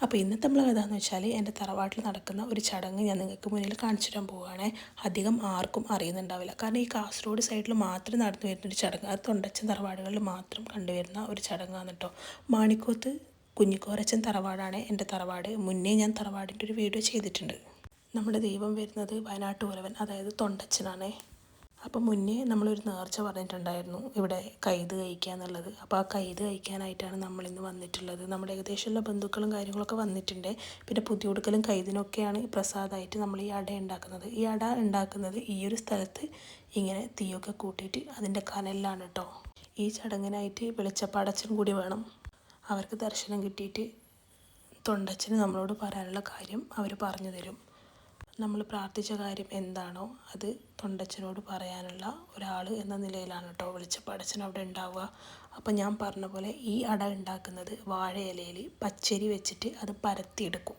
അപ്പോൾ ഇന്നത്തെ നമ്മൾ ഏതാണെന്ന് വെച്ചാൽ എൻ്റെ തറവാട്ടിൽ നടക്കുന്ന ഒരു ചടങ്ങ് ഞാൻ നിങ്ങൾക്ക് മുന്നിൽ കാണിച്ചു തരാൻ പോവുകയാണ്. അധികം ആർക്കും അറിയുന്നുണ്ടാവില്ല. കാരണം ഈ കാസർഗോഡ് സൈഡിൽ മാത്രം നടന്നു വരുന്നൊരു ചടങ്ങ്, അത് തൊണ്ടച്ചൻ തറവാടുകളിൽ മാത്രം കണ്ടുവരുന്ന ഒരു ചടങ്ങാണ് കേട്ടോ. മാണിക്കോത്ത് കുഞ്ഞിക്കോരച്ചൻ തറവാടാണ് എൻ്റെ തറവാട്. മുന്നേ ഞാൻ തറവാടിൻ്റെ ഒരു വീഡിയോ ചെയ്തിട്ടുണ്ട്. നമ്മുടെ ദൈവം വരുന്നത് വയനാട്ടുകുലവൻ, അതായത് തൊണ്ടച്ചനാണ്. അപ്പോൾ മുന്നേ നമ്മളൊരു നേർച്ച പറഞ്ഞിട്ടുണ്ടായിരുന്നു ഇവിടെ കൈത് കഴിക്കുക എന്നുള്ളത്. അപ്പോൾ ആ കൈത് കഴിക്കാനായിട്ടാണ് നമ്മളിന്ന് വന്നിട്ടുള്ളത്. നമ്മുടെ ഏകദേശമുള്ള ബന്ധുക്കളും കാര്യങ്ങളൊക്കെ വന്നിട്ടുണ്ട്. പിന്നെ പുതിയുടുക്കലും കൈതിനൊക്കെയാണ് പ്രസാദമായിട്ട് നമ്മൾ ഈ അട ഉണ്ടാക്കുന്നത്. ഈ അട ഉണ്ടാക്കുന്നത് ഈ ഒരു സ്ഥലത്ത് ഇങ്ങനെ തീയൊക്കെ കൂട്ടിയിട്ട് അതിൻ്റെ കനലിലാണ് കേട്ടോ. ഈ ചടങ്ങിനായിട്ട് വെളിച്ചപ്പാടച്ചൻ കൂടി വേണം. അവർക്ക് ദർശനം കിട്ടിയിട്ട് തൊണ്ടച്ചന് നമ്മളോട് പറയാനുള്ള കാര്യം അവർ പറഞ്ഞു തരും. നമ്മൾ പ്രാർത്ഥിച്ച കാര്യം എന്താണോ അത് തൊണ്ടച്ചനോട് പറയാനുള്ള ഒരാൾ എന്ന നിലയിലാണ് കേട്ടോ വെളിച്ചപ്പാടച്ചൻ അവിടെ ഉണ്ടാവുക. അപ്പം ഞാൻ പറഞ്ഞ പോലെ ഈ അട ഉണ്ടാക്കുന്നത് വാഴ ഇലയിൽ പച്ചരി വെച്ചിട്ട് അത് പരത്തിയെടുക്കും.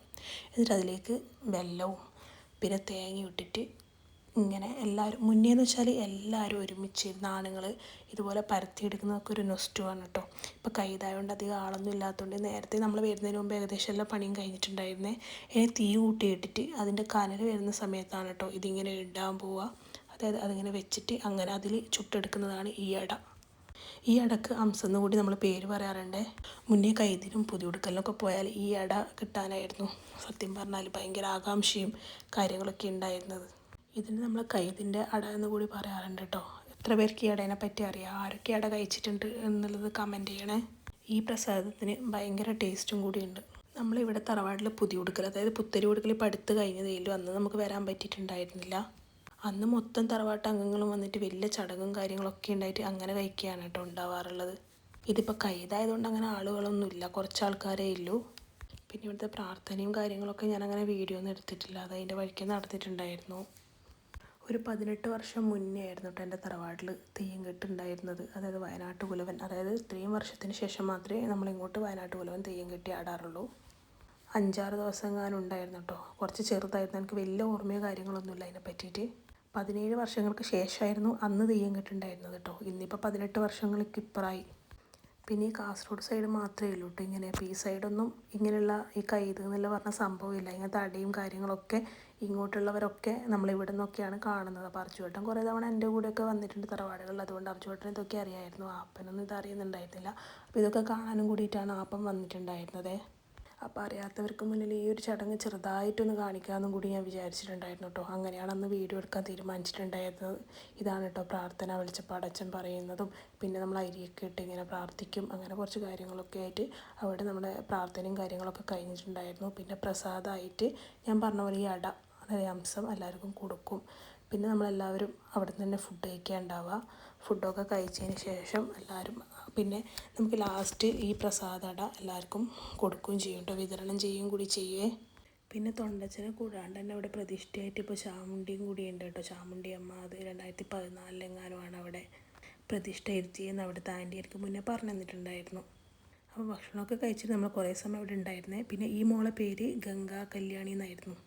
എന്നിട്ട് അതിലേക്ക് വെല്ലവും പിന്നെ തേങ്ങ ഇട്ടിട്ട് ഇങ്ങനെ എല്ലാവരും മുന്നേന്ന് വെച്ചാൽ എല്ലാവരും ഒരുമിച്ചിരുന്ന് ആണുങ്ങൾ ഇതുപോലെ പരത്തിയെടുക്കുന്നതൊക്കെ ഒരു നൊസ്റ്റുമാണ് കേട്ടോ. ഇപ്പോൾ കൈതായതുകൊണ്ട് അധികം ആളൊന്നും ഇല്ലാത്തതുകൊണ്ട് നേരത്തെ നമ്മൾ വരുന്നതിന് മുമ്പ് ഏകദേശം എല്ലാ പണിയും കഴിഞ്ഞിട്ടുണ്ടായിരുന്നേ. ഇനി തീ കൂട്ടിയിട്ടിട്ട് അതിൻ്റെ കനൽ വരുന്ന സമയത്താണ് കേട്ടോ ഇതിങ്ങനെ ഇടാൻ പോവുക. അതായത് അതിങ്ങനെ വെച്ചിട്ട് അങ്ങനെ അതിൽ ചുട്ടെടുക്കുന്നതാണ് ഈ അട. ഈ അടക്ക് അംസെന്ന് കൂടി നമ്മൾ പേര് പറയാറുണ്ട്. മുന്നേ കൈതിനും പുതിയുടുക്കലിനൊക്കെ പോയാൽ ഈ അട കിട്ടാനായിരുന്നു സത്യം പറഞ്ഞാൽ ഭയങ്കര ആകാംക്ഷയും കാര്യങ്ങളൊക്കെ ഉണ്ടായിരുന്നത്. ഇതിന് നമ്മൾ കൈതിൻ്റെ അട എന്ന് കൂടി പറയാറുണ്ട് കേട്ടോ. എത്ര പേർക്ക് ഈ അടേനെ പറ്റി അറിയാം, ആരൊക്കെ അട കഴിച്ചിട്ടുണ്ട് എന്നുള്ളത് കമൻറ്റ് ചെയ്യണേ. ഈ പ്രസാദത്തിന് ഭയങ്കര ടേസ്റ്റും കൂടിയുണ്ട്. നമ്മളിവിടെ തറവാട്ടിൽ പുതിയുടുക്കൽ, അതായത് പുത്തരി ഉടുക്കൽ ഇപ്പോൾ അടുത്ത് കഴിഞ്ഞതേലും അന്ന് നമുക്ക് വരാൻ പറ്റിയിട്ടുണ്ടായിരുന്നില്ല. അന്ന് മൊത്തം തറവാട്ട് അംഗങ്ങളും വന്നിട്ട് വലിയ ചടങ്ങും കാര്യങ്ങളൊക്കെ ഉണ്ടായിട്ട് അങ്ങനെ കഴിക്കുകയാണ് കേട്ടോ ഉണ്ടാവാറുള്ളത്. ഇതിപ്പോൾ കൈതായതുകൊണ്ട് അങ്ങനെ ആളുകളൊന്നുമില്ല, കുറച്ച് ആൾക്കാരേ ഉള്ളൂ. പിന്നെ ഇവിടുത്തെ പ്രാർത്ഥനയും കാര്യങ്ങളൊക്കെ ഞാനങ്ങനെ വീഡിയോ ഒന്നും എടുത്തിട്ടില്ല, അത് അതിൻ്റെ വഴിക്ക് നടത്തിയിട്ടുണ്ടായിരുന്നു. ഒരു 18 വർഷം മുന്നേ ആയിരുന്നു കേട്ടോ എൻ്റെ തറവാട്ടിൽ തെയ്യം കെട്ടുണ്ടായിരുന്നത്. അതായത് വയനാട്ടുകുലവൻ, അതായത് ഇത്രയും വർഷത്തിന് ശേഷം മാത്രമേ നമ്മളിങ്ങോട്ട് വയനാട്ടുകുലവൻ തെയ്യം കെട്ടി ആടാറുള്ളൂ. 5-6 ദിവസം എങ്ങാനും ഉണ്ടായിരുന്നു കേട്ടോ. കുറച്ച് ചെറുതായിരുന്നു, എനിക്ക് വലിയ ഓർമ്മയോ കാര്യങ്ങളൊന്നുമില്ല അതിനെ പറ്റിയിട്ട്. 17 വർഷങ്ങൾക്ക് ശേഷമായിരുന്നു അന്ന് തെയ്യം കെട്ടുണ്ടായിരുന്നത് കേട്ടോ. ഇന്നിപ്പോൾ 18 വർഷങ്ങൾക്ക് ഇപ്പുറമായി. പിന്നെ ഈ കാസർഗോഡ് സൈഡ് മാത്രമേ ഉള്ളൂ കേട്ടോ ഇങ്ങനെ. ഇപ്പോൾ ഈ സൈഡൊന്നും ഇങ്ങനെയുള്ള ഈ കൈത് എന്നുള്ള പറഞ്ഞ സംഭവമില്ല. ഇങ്ങനത്തെ അടയും കാര്യങ്ങളൊക്കെ ഇങ്ങോട്ടുള്ളവരൊക്കെ നമ്മളിവിടെ നിന്നൊക്കെയാണ് കാണുന്നത്. അപ്പോൾ അർജുവേട്ടൻ കുറേ തവണ എൻ്റെ കൂടെയൊക്കെ വന്നിട്ടുണ്ട് തറവാടുകളിൽ, അതുകൊണ്ട് അർജുവേട്ടൻ ഇതൊക്കെ അറിയായിരുന്നു. ആപ്പനൊന്നും ഇത് അറിയുന്നുണ്ടായിരുന്നില്ല. അപ്പോൾ ഇതൊക്കെ കാണാനും കൂടിയിട്ടാണ് ആപ്പൻ വന്നിട്ടുണ്ടായിരുന്നത്. അപ്പോൾ അറിയാത്തവർക്ക് മുന്നിൽ ഈ ഒരു ചടങ്ങ് ചെറുതായിട്ടൊന്ന് കാണിക്കാമെന്നും കൂടി ഞാൻ വിചാരിച്ചിട്ടുണ്ടായിരുന്നു കേട്ടോ. അങ്ങനെയാണ് അന്ന് വീഡിയോ എടുക്കാൻ തീരുമാനിച്ചിട്ടുണ്ടായിരുന്നത്. ഇതാണ് കേട്ടോ പ്രാർത്ഥന, വെളിച്ചപ്പാടച്ചൻ പറയുന്നതും. പിന്നെ നമ്മൾ അരിയൊക്കെ ഇട്ട് ഇങ്ങനെ പ്രാർത്ഥിക്കും, അങ്ങനെ കുറച്ച് കാര്യങ്ങളൊക്കെ ആയിട്ട് അവിടെ നമ്മുടെ പ്രാർത്ഥനയും കാര്യങ്ങളൊക്കെ കഴിഞ്ഞിട്ടുണ്ടായിരുന്നു. പിന്നെ പ്രസാദമായിട്ട് ഞാൻ പറഞ്ഞ പോലെ ഈ അട, അതായത് അംസം എല്ലാവർക്കും കൊടുക്കും. പിന്നെ നമ്മളെല്ലാവരും അവിടെ നിന്ന് തന്നെ ഫുഡ് കഴിക്കാൻ ഉണ്ടാവുക. ഫുഡൊക്കെ കഴിച്ചതിന് ശേഷം എല്ലാവരും പിന്നെ നമുക്ക് ലാസ്റ്റ് ഈ പ്രസാദട എല്ലാവർക്കും കൊടുക്കുകയും ചെയ്യും കേട്ടോ, വിതരണം ചെയ്യുകയും കൂടി ചെയ്യുവേ. പിന്നെ തൊണ്ടച്ചനെ കൂടാണ്ട് തന്നെ അവിടെ പ്രതിഷ്ഠയായിട്ട് ഇപ്പോൾ ചാമുണ്ടിയും കൂടി ഉണ്ട് കേട്ടോ. ചാമുണ്ടി അമ്മ അത് 2014 അവിടെ പ്രതിഷ്ഠ ഇരുത്തിയെന്ന് അവിടുത്തെ ആൻറ്റി എനിക്ക് മുന്നേ പറഞ്ഞു തന്നിട്ടുണ്ടായിരുന്നു. അപ്പോൾ ഭക്ഷണമൊക്കെ കഴിച്ചിട്ട് നമ്മൾ കുറേ സമയം അവിടെ ഉണ്ടായിരുന്നേ. പിന്നെ ഈ മോളെ പേര് ഗംഗാ കല്യാണി എന്നായിരുന്നു.